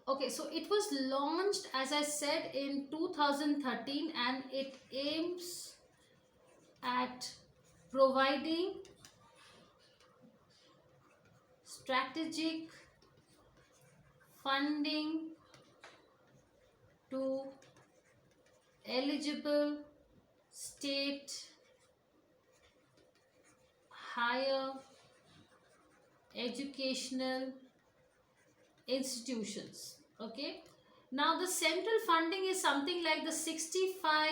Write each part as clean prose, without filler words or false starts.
Okay, so it was launched, as I said, in 2013, and it aims at providing strategic funding to eligible state higher educational institutions. Okay, now the central funding is something like the 65,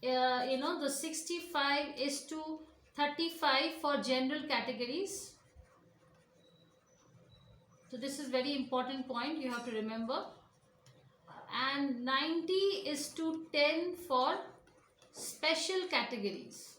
the 65 is to 35 for general categories. So this is very important point you have to remember. And 90 is to 10 for special categories.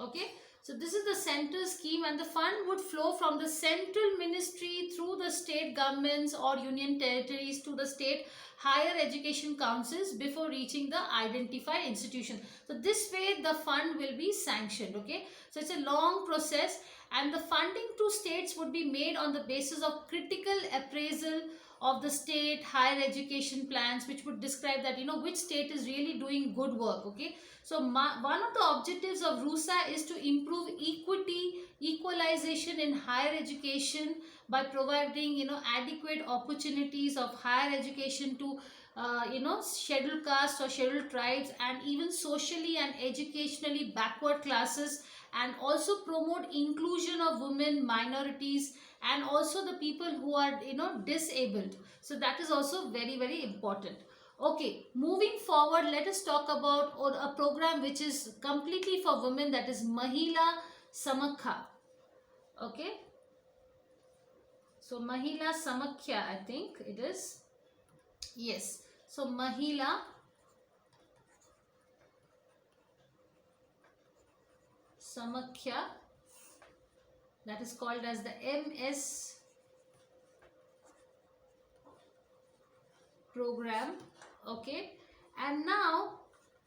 Okay, so this is the center scheme, and the fund would flow from the central ministry through the state governments or union territories to the state higher education councils before reaching the identified institution. So this way the fund will be sanctioned. Okay, so it's a long process, and the funding to states would be made on the basis of critical appraisal of the state higher education plans, which would describe that which state is really doing good work. Okay, so one of the objectives of RUSA is to improve equity, equalization in higher education by providing adequate opportunities of higher education to scheduled castes or scheduled tribes, and even socially and educationally backward classes, and also promote inclusion of women, minorities, and also the people who are disabled. So that is also very, very important. Okay, moving forward, let us talk about a program which is completely for women, that is Mahila Samakha. Okay, so Mahila Samakhya, I think it is. Yes, so Mahila Samakhya, that is called as the MS program. Okay, and now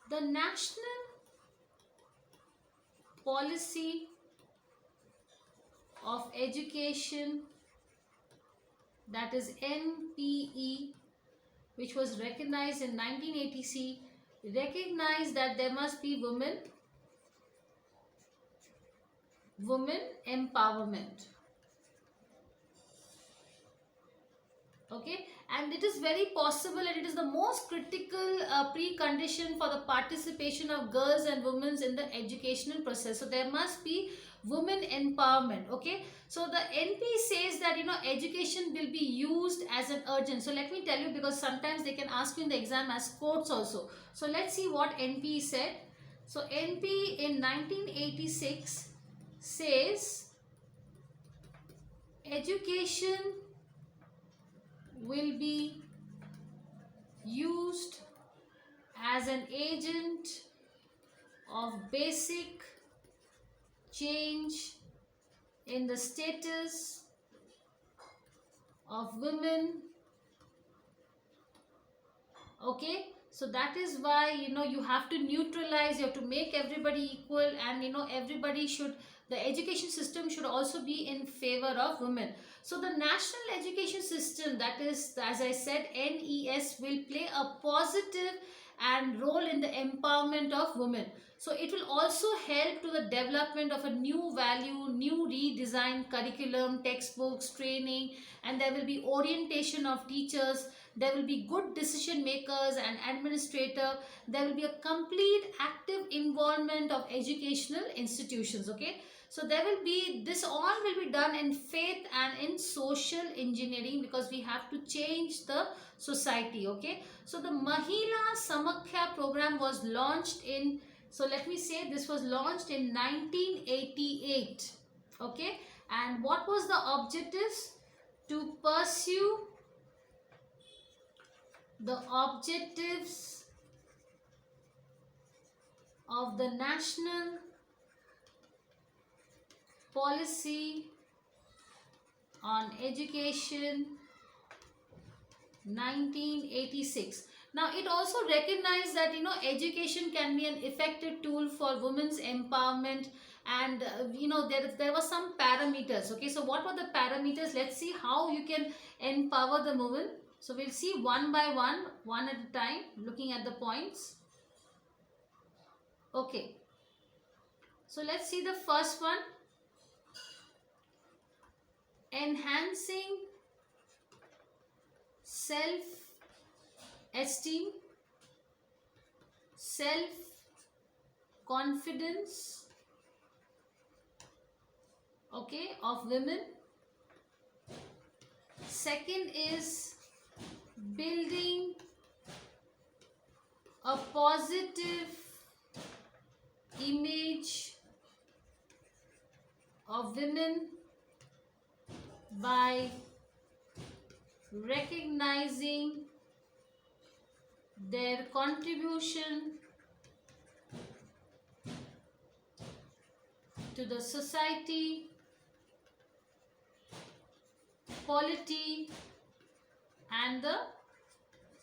the national policy of education, that is NPE, which was recognized in 1980, recognized that there must be women empowerment. Okay, and it is very possible, and it is the most critical precondition for the participation of girls and women in the educational process. So there must be women empowerment. Okay, so the NP says that education will be used as an urgent. So let me tell you, because sometimes they can ask you in the exam as quotes also. So let's see what NP said. So NP in 1986 says education will be used as an agent of basic change in the status of women. Okay, so that is why you have to neutralize, you have to make everybody equal, and everybody should, the education system should also be in favor of women. So the national education system, that is, as I said, NES, will play a positive and role in the empowerment of women. So it will also help to the development of a new value, new redesigned curriculum, textbooks, training, and there will be orientation of teachers, there will be good decision makers and administrator, there will be a complete active involvement of educational institutions. Okay, so there will be, this all will be done in faith and in social engineering, because we have to change the society. Okay, so the Mahila Samakhya program was launched in, so let me say, this was launched in 1988. Okay, and what was the objectives? To pursue the objectives of the national policy on education 1986. Now it also recognized that education can be an effective tool for women's empowerment and there were some parameters. Okay, so what were the parameters? Let's see how you can empower the women. So we'll see one by one at a time, looking at the points. Okay, so let's see the first one. Enhancing self-esteem, self-confidence, okay, of women. Second is building a positive image of women by recognizing their contribution to the society, polity, and the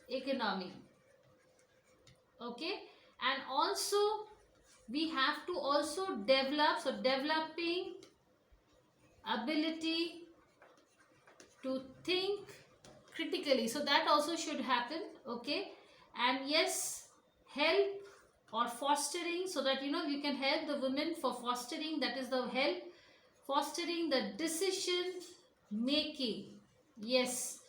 economy. Okay, and also we have to also develop, so developing ability to think critically, so that also should happen. Okay, and yes, help or fostering, so that you can help the women for fostering, that is the help fostering the decision making. Yes,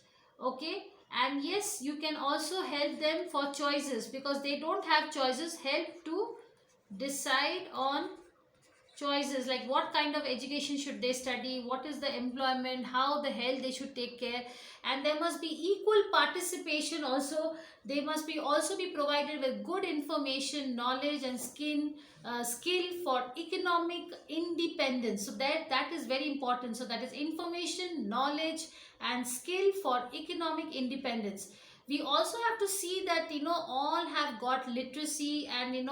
okay, and yes, you can also help them for choices, because they don't have choices. Help to decide on choices, like what kind of education should they study, what is the employment, how the health they should take care. And there must be equal participation also. They must be also be provided with good information, knowledge, and skill for economic independence. So that is very important. So that is information, knowledge, and skill for economic independence. We also have to see that all have got literacy, and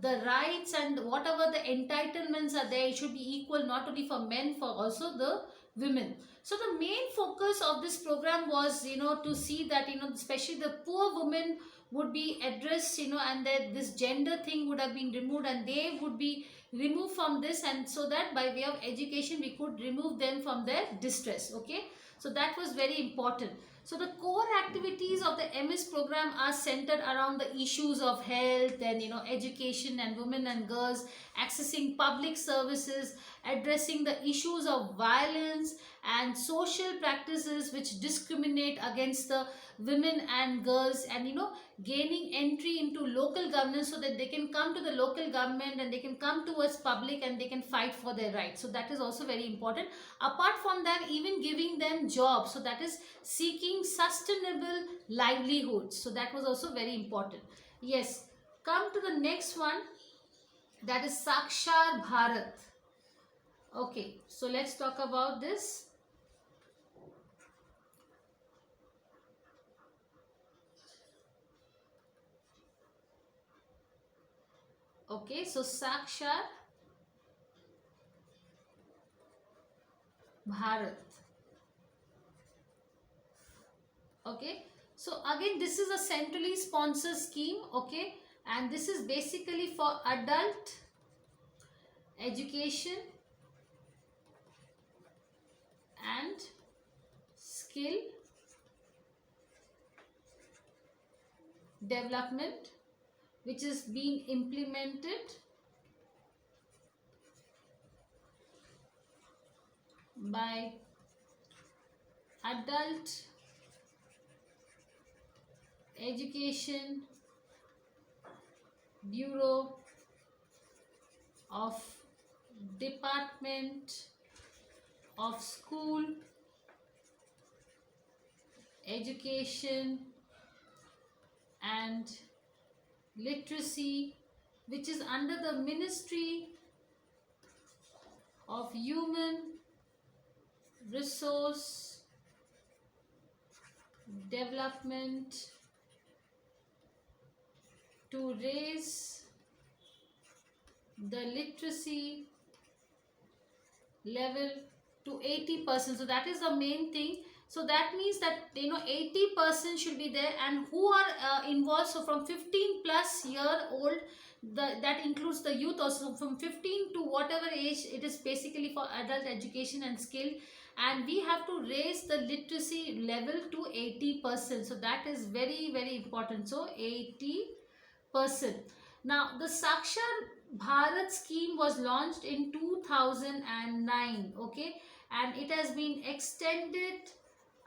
the rights and whatever the entitlements are there, it should be equal, not only for men, for also the women. So the main focus of this program was to see that especially the poor women would be addressed, and that this gender thing would have been removed, and they would be removed from this, and so that by way of education we could remove them from their distress. Okay, so that was very important. So the core activities of the MS program are centered around the issues of health and education and women and girls, accessing public services, addressing the issues of violence and social practices which discriminate against the women and girls, and gaining entry into local governance, so that they can come to the local government and they can come towards public and they can fight for their rights. So that is also very important. Apart from that, even giving them jobs, so that is seeking sustainable livelihoods. So that was also very important. Yes, come to the next one, that is Sakshar Bharat. Okay, so let's talk about this. Okay, so Sakshar Bharat. Okay, so again, this is a centrally sponsored scheme. Okay, and this is basically for adult education and skill development, which is being implemented by Adult Education Bureau of Department of School Education and Literacy, which is under the Ministry of Human Resource Development, to raise the literacy level to 80%. So that is the main thing, So that means that 80% should be there, and who are involved. So from 15 plus year old, that includes the youth also, from 15 to whatever age, it is basically for adult education and skill. And we have to raise the literacy level to 80%. So that is very very important. So 80%. Now the Sakshar Bharat scheme was launched in 2009, okay, and it has been extended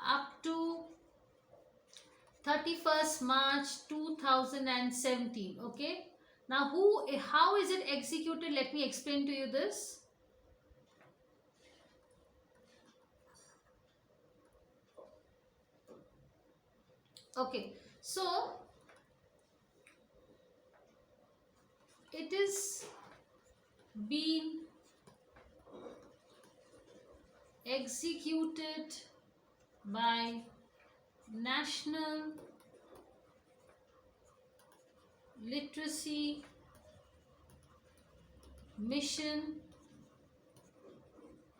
up to 31st March 2017, okay. Now how is it executed? Let me explain to you this. Okay, so it is being executed by National Literacy Mission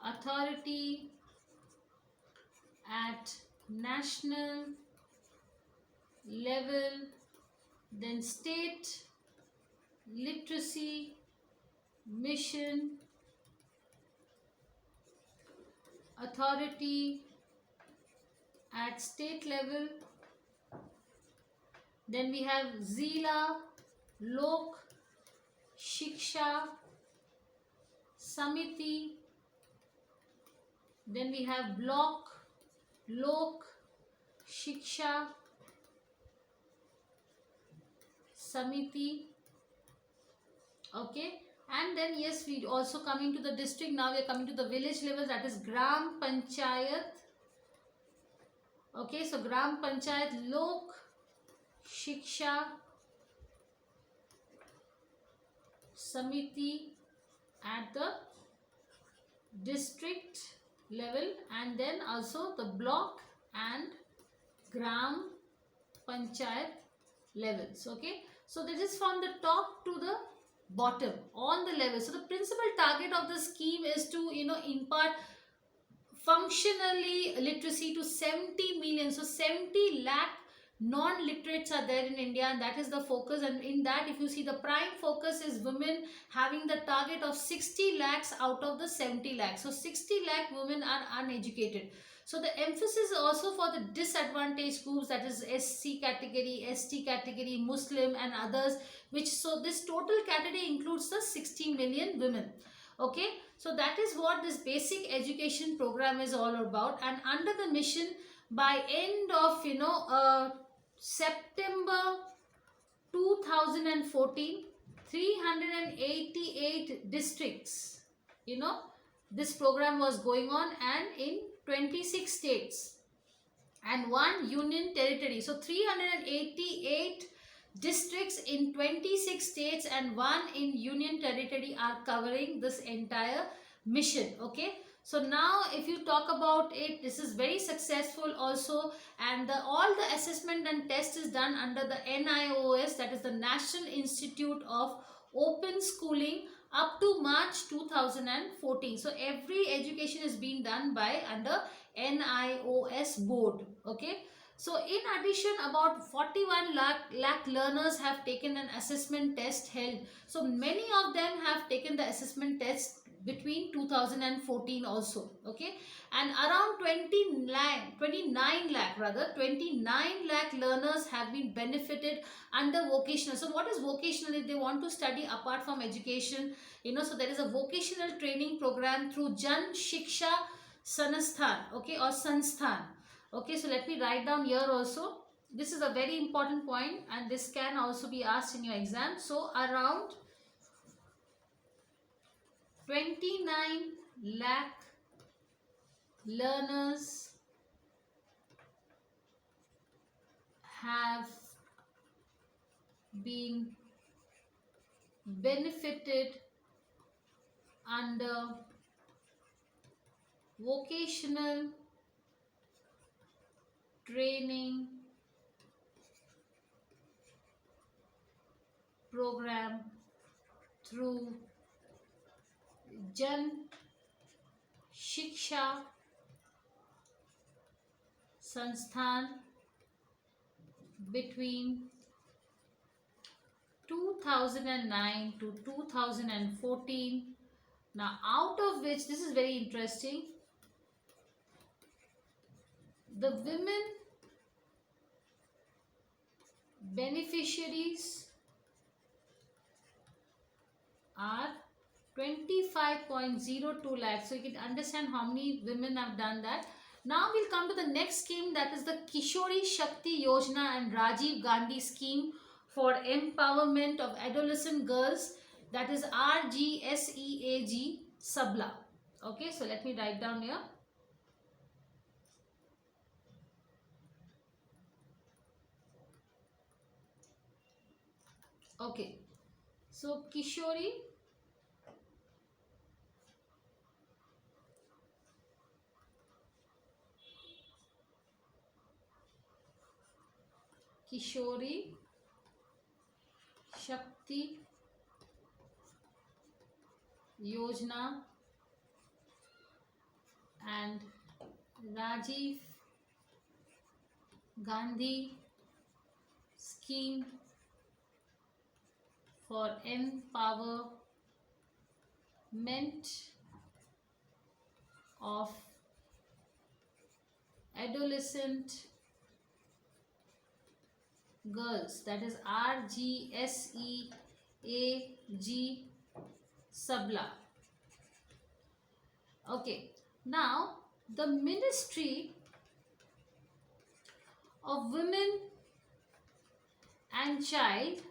Authority at national level, then State Literacy Mission Authority at state level, then we have Zila Lok Shiksha Samiti, then we have Block Lok Shiksha Samiti, okay. And then yes, we also coming to the district. Now we are coming to the village level, that is Gram Panchayat, okay. So Gram Panchayat Lok Shiksha Samiti at the district level, and then also the block and Gram Panchayat levels, okay. So this is from the top to the bottom on the level. So the principal target of the scheme is to impart functionally literacy to 70 million. So 70 lakh non-literates are there in India, and that is the focus. And in that, if you see, the prime focus is women, having the target of 60 lakhs out of the 70 lakhs. So 60 lakh women are uneducated. So the emphasis is also for the disadvantaged groups, that is SC category, ST category, Muslim and others, which, so this total category includes the 60 million women, okay. So that is what this basic education program is all about. And under the mission, by end of September 2014, 388 districts, this program was going on, and in 26 states and 1 union territory. So 388 districts in 26 states and 1 in union territory are covering this entire mission, okay. So now if you talk about it, this is very successful also, and all the assessment and test is done under the NIOS, that is the National Institute of Open Schooling, up to March 2014. So every education is being done by under NIOS board, okay. So in addition, about 41 lakh learners have taken an assessment test held. So many of them have taken the assessment test between 2014 also, okay. And around 29 lakh learners have been benefited under vocational. So what is vocational? If they want to study apart from education, so there is a vocational training program through Jan Shiksha Sansthan, okay, or Sansthan, okay. So let me write down here also. This is a very important point, and this can also be asked in your exam. So around 29 lakh learners have been benefited under vocational training program through Jan Shiksha Sansthan between 2009 to 2014. Now, out of which, this is very interesting, the women beneficiaries are 25.02 lakhs. So you can understand how many women have done that. Now we'll come to the next scheme, that is the Kishori Shakti Yojana and Rajiv Gandhi scheme for empowerment of adolescent girls, that is RGSEAG Sabla. Okay, so let me write down here. Okay, so Kishori Shakti Yojana and Rajiv Gandhi scheme for empowerment of adolescent girls, that is RGSEAG Sabla. Okay, now the Ministry of Women and Child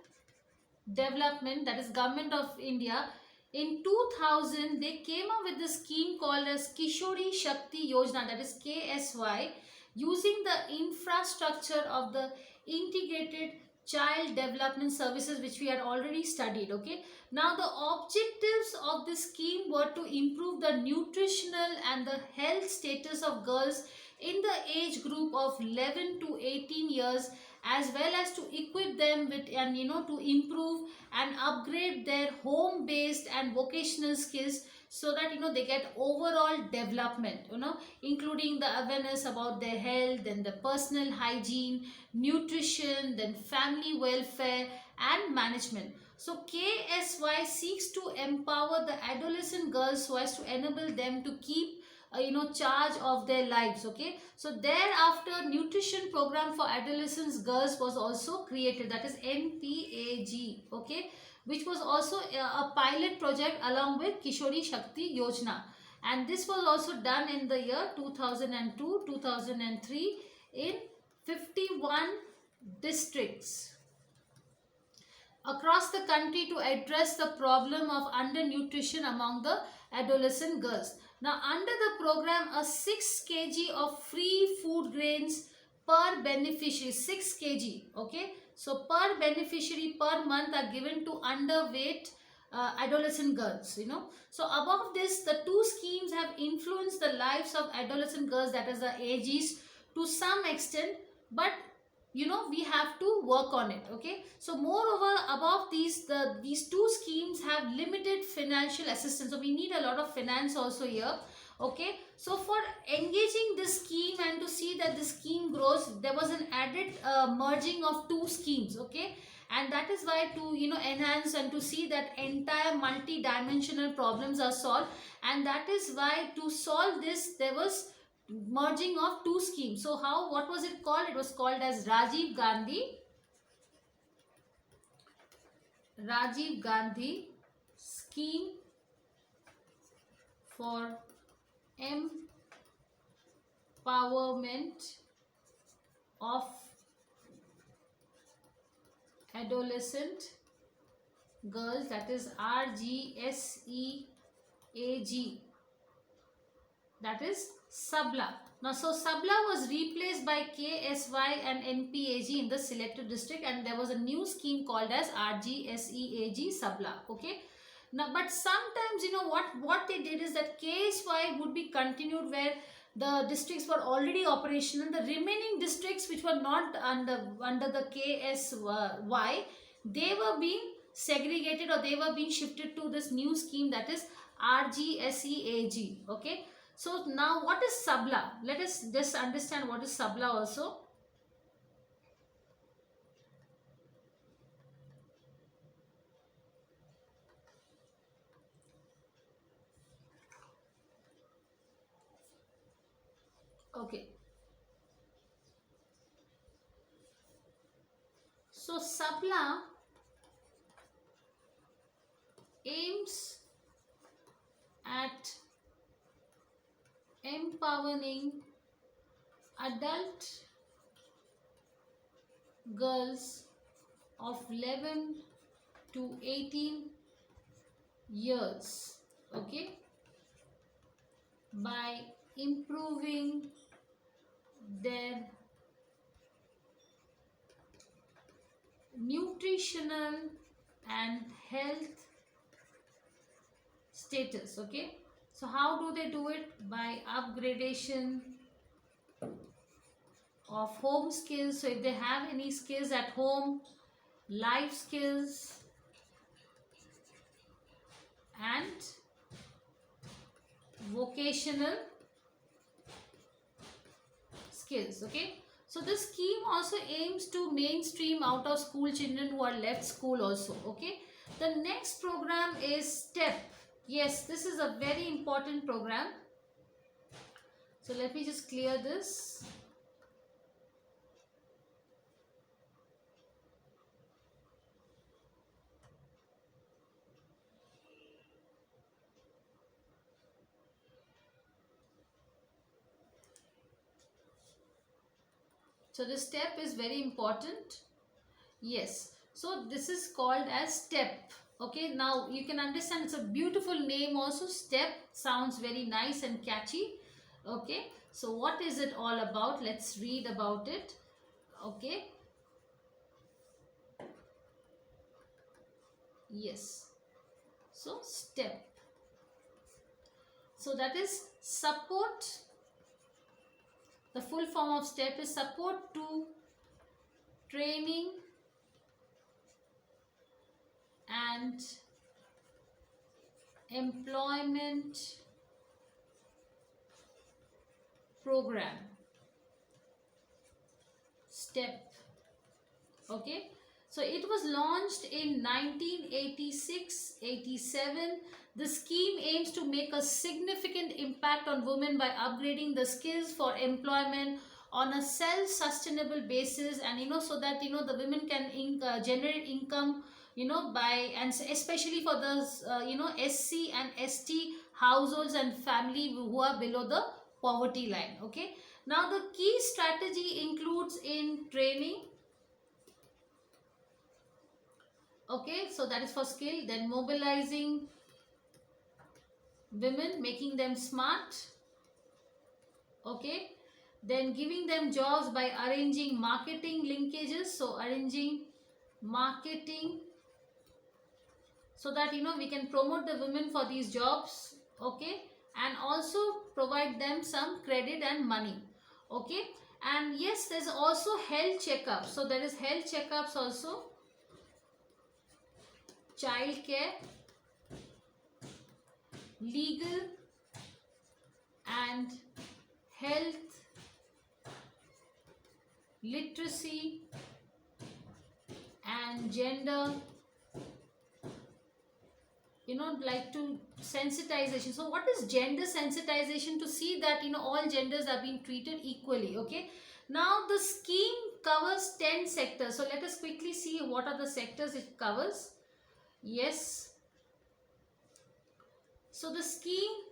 Development, that is Government of India, in 2000 they came up with the scheme called as Kishori Shakti Yojana, that is KSY, using the infrastructure of the integrated child development services, which we had already studied. Okay, now the objectives of this scheme were to improve the nutritional and the health status of girls in the age group of 11 to 18 years, as well as to equip them with, and to improve and upgrade their home based and vocational skills, so that they get overall development, including the awareness about their health, then the personal hygiene, nutrition, then family welfare and management. So KSY seeks to empower the adolescent girls so as to enable them to keep charge of their lives. Okay, so thereafter nutrition program for adolescents girls was also created, that is NPAG. Okay, which was also a pilot project along with Kishori Shakti Yojana, and this was also done in the year 2002-2003 in 51 districts across the country to address the problem of undernutrition among the adolescent girls. Now, under the program, a 6 kg of free food grains per beneficiary, 6 kg. Okay, so per beneficiary per month are given to underweight adolescent girls. So above this, the two schemes have influenced the lives of adolescent girls, that is the AGs, to some extent, but we have to work on it. Okay, so moreover, above these two schemes have limited financial assistance, so we need a lot of finance also here. Okay, so for engaging this scheme and to see that the scheme grows, there was an added merging of two schemes. Okay, and that is why to enhance and to see that entire multi-dimensional problems are solved, and that is why to solve this there was merging of two schemes. So what was it called? It was called as Rajiv Gandhi scheme for empowerment of adolescent girls, that is RGSEAG, that is Sabla. Now, so Sabla was replaced by KSY and NPAG in the selected district, and there was a new scheme called as RGSEAG Sabla. Okay. Now, but sometimes what they did is that KSY would be continued where the districts were already operational. The remaining districts which were not under the KSY, they were being segregated or they were being shifted to this new scheme, that is RGSEAG. Okay. So now what is Sabla? Let us just understand what is Sabla also. Okay. So Sabla aims at empowering adult girls of 11 to 18 years, okay, by improving their nutritional and health status. Okay, so how do they do it? By upgradation of home skills. So if they have any skills at home, life skills and vocational skills. Okay, so this scheme also aims to mainstream out of school children who are left school also. Okay, the next program is STEP. Yes, this is a very important program. So let me just clear this. So this step is very important. Yes. So this is called as STEP. Okay. Now you can understand it's a beautiful name also. STEP sounds very nice and catchy. Okay. So what is it all about? Let's read about it. Okay. Yes. So STEP. So that is support. The full form of STEP is support to training and employment program. STEP. Okay, so it was launched in 1986-87. The scheme aims to make a significant impact on women by upgrading the skills for employment on a self-sustainable basis, and so that the women can generate income, by, and especially for those SC and ST households and family who are below the poverty line. Okay, now the key strategy includes in training. Okay, so that is for skill. Then mobilizing women, making them smart. Okay, then giving them jobs by arranging marketing linkages. So arranging marketing so that we can promote the women for these jobs. Okay, and also provide them some credit and money. Okay, and yes, there's also health checkups. So there is health checkups also, child care, legal and health literacy and gender, like to sensitization. So what is gender sensitization? To see that all genders are being treated equally. Okay, now the scheme covers 10 sectors. So let us quickly see what are the sectors it covers. Yes, so the scheme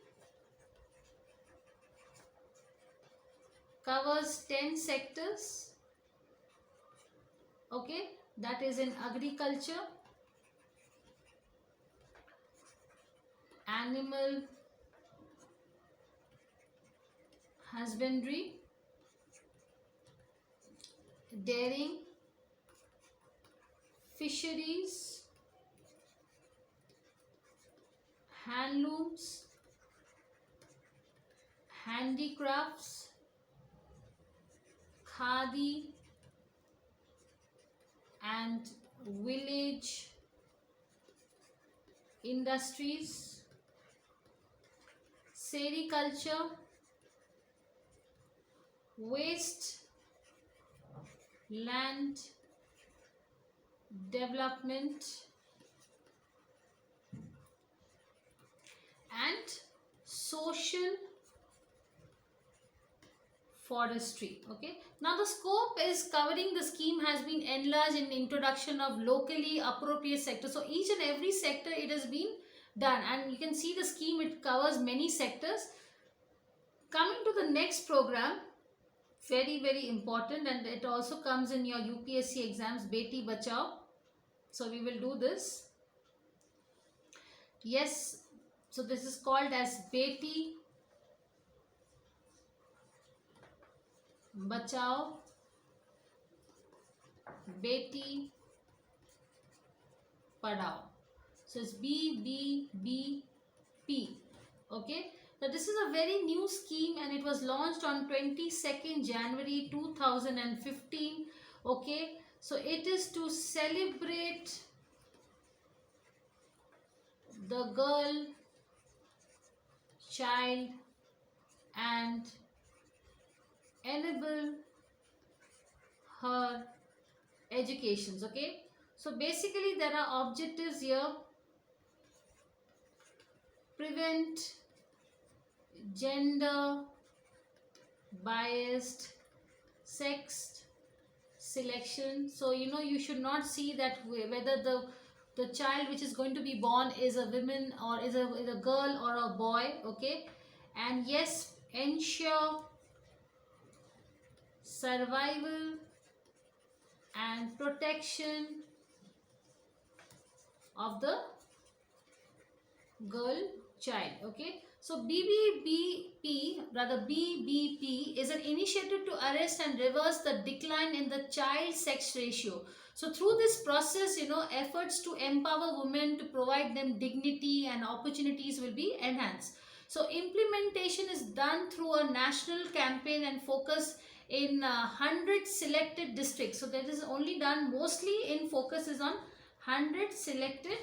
covers 10 sectors. Okay, that is in agriculture, animal husbandry, dairying, fisheries, handlooms, handicrafts, khadi and village industries, sericulture, waste land development, and social forestry. Okay, now the scope is covering the scheme has been enlarged in introduction of locally appropriate sectors. So each and every sector it has been done, and you can see the scheme, it covers many sectors. Coming to the next program, very important, and it also comes in your UPSC exams, Beti Bachao. So we will do this. Yes, so this is called as Beti Bachao, Beti Padhao. So it's BBBP. Okay. So this is a very new scheme, and it was launched on 22nd January 2015. Okay. So it is to celebrate the girl, child, and enable her educations. Okay. So basically there are objectives here: prevent gender biased sex selection. So you should not see that whether the child which is going to be born is a woman or is a girl or a boy. Okay. And yes, ensure survival and protection of the girl child. Okay. So BBP is an initiative to arrest and reverse the decline in the child sex ratio. So through this process, efforts to empower women, to provide them dignity and opportunities will be enhanced. So implementation is done through a national campaign and focus in 100 selected districts. So that is only done mostly in focus is on 100 selected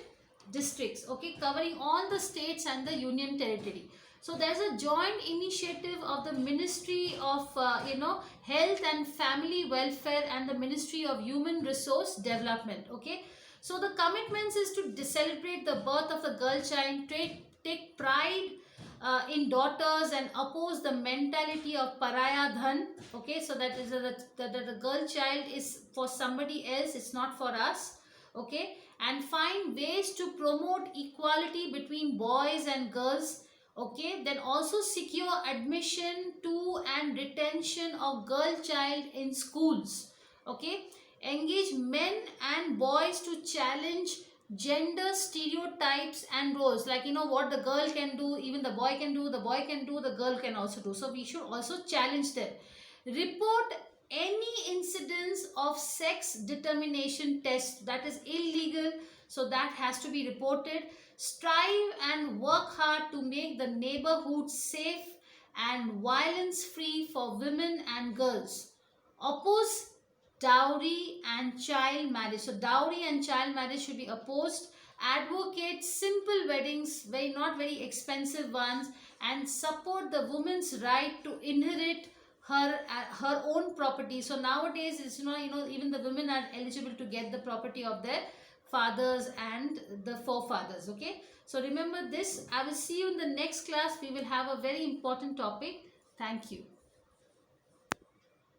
districts. Okay, covering all the states and the union territory. So there's a joint initiative of the Ministry of Health and Family Welfare and the Ministry of Human Resource Development. Okay, so the commitments is to celebrate the birth of the girl child, take pride in daughters, and oppose the mentality of paraya dhan. Okay, so that is that the girl child is for somebody else, it's not for us. Okay, and find ways to promote equality between boys and girls. Okay, then also secure admission to and retention of girl child in schools. Okay, engage men and boys to challenge gender stereotypes and roles, like what the girl can do, even the boy can do, the boy can do, the girl can also do. So we should also challenge them. Report any incidents of sex determination test that is illegal, so that has to be reported. Strive and work hard to make the neighborhood safe and violence free for women and girls. Oppose dowry and child marriage. So dowry and child marriage should be opposed. Advocate simple weddings, not very expensive ones, and support the woman's right to inherit her own property. So nowadays it's even the women are eligible to get the property of their fathers and the forefathers. Okay, so remember this. I will see you in the next class. We will have a very important topic. Thank you.